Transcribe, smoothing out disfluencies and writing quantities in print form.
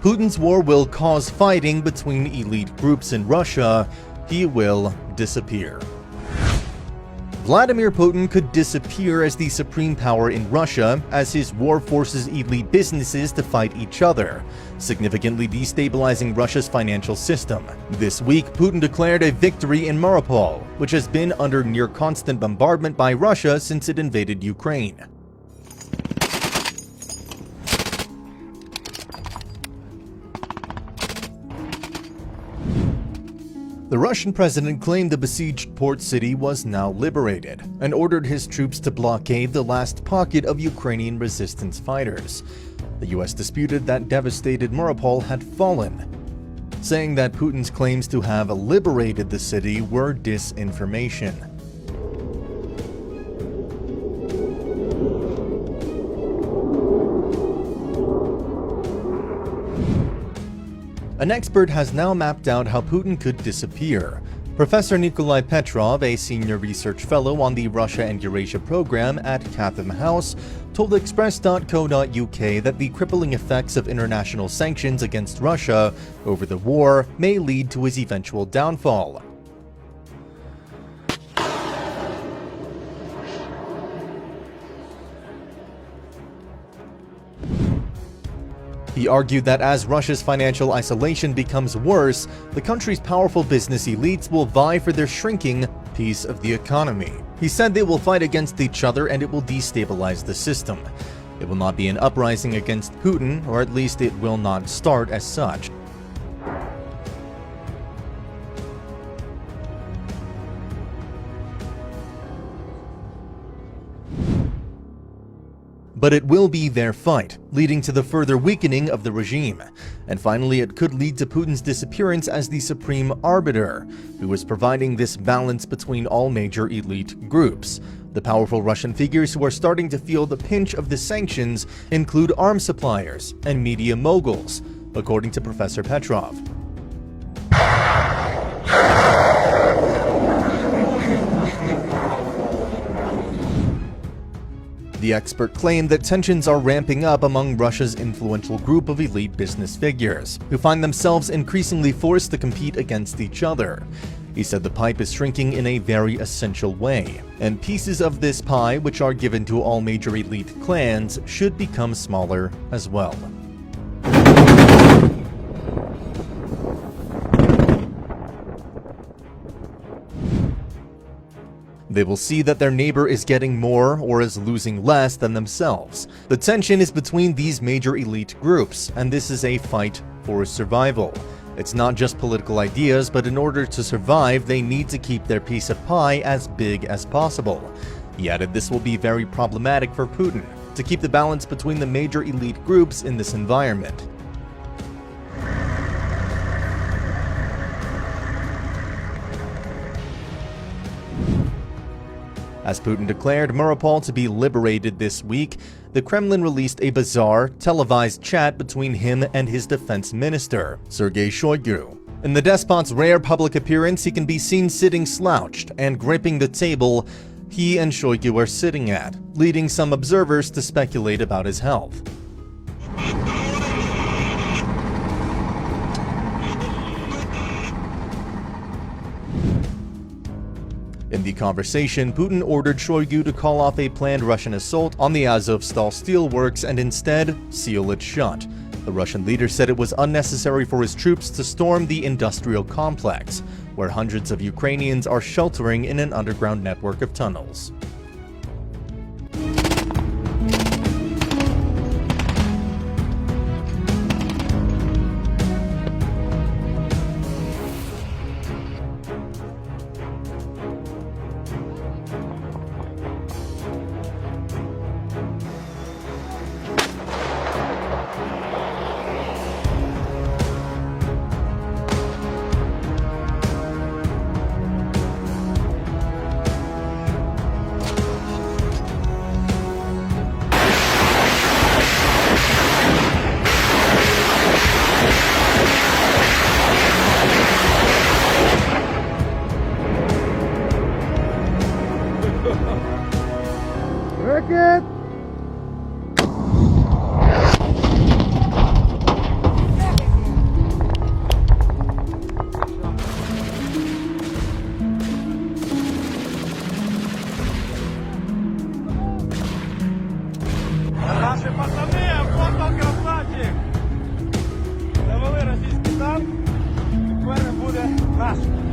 Putin's war will cause fighting between elite groups in Russia. He will disappear. Vladimir Putin could disappear as the supreme power in Russia as his war forces elite businesses to fight each other, significantly destabilizing Russia's financial system. This week, Putin declared a victory in Mariupol, which has been under near constant bombardment by Russia since it invaded Ukraine. The Russian president claimed the besieged port city was now liberated and ordered his troops to blockade the last pocket of Ukrainian resistance fighters. The US disputed that devastated Mariupol had fallen, saying that Putin's claims to have liberated the city were disinformation. An expert has now mapped out how Putin could disappear. Professor Nikolai Petrov, a senior research fellow on the Russia and Eurasia program at Chatham House, told Express.co.uk that the crippling effects of international sanctions against Russia over the war may lead to his eventual downfall. He argued that as Russia's financial isolation becomes worse, the country's powerful business elites will vie for their shrinking piece of the economy. He said they will fight against each other and it will destabilize the system. It will not be an uprising against Putin, or at least it will not start as such. But it will be their fight, leading to the further weakening of the regime. And finally, it could lead to Putin's disappearance as the supreme arbiter, who is providing this balance between all major elite groups. The powerful Russian figures who are starting to feel the pinch of the sanctions include arms suppliers and media moguls, according to Professor Petrov. The expert claimed that tensions are ramping up among Russia's influential group of elite business figures, who find themselves increasingly forced to compete against each other. He said the pipe is shrinking in a very essential way, and pieces of this pie, which are given to all major elite clans, should become smaller as well. They will see that their neighbor is getting more or is losing less than themselves. The tension is between these major elite groups, and this is a fight for survival. It's not just political ideas, but in order to survive, they need to keep their piece of pie as big as possible. He added this will be very problematic for Putin, to keep the balance between the major elite groups in this environment. As Putin declared Mariupol to be liberated this week, the Kremlin released a bizarre, televised chat between him and his defense minister, Sergei Shoigu. In the despot's rare public appearance, he can be seen sitting slouched and gripping the table he and Shoigu are sitting at, leading some observers to speculate about his health. In the conversation, Putin ordered Shoigu to call off a planned Russian assault on the Azovstal steelworks and instead seal it shut. The Russian leader said it was unnecessary for his troops to storm the industrial complex, where hundreds of Ukrainians are sheltering in an underground network of tunnels. нас.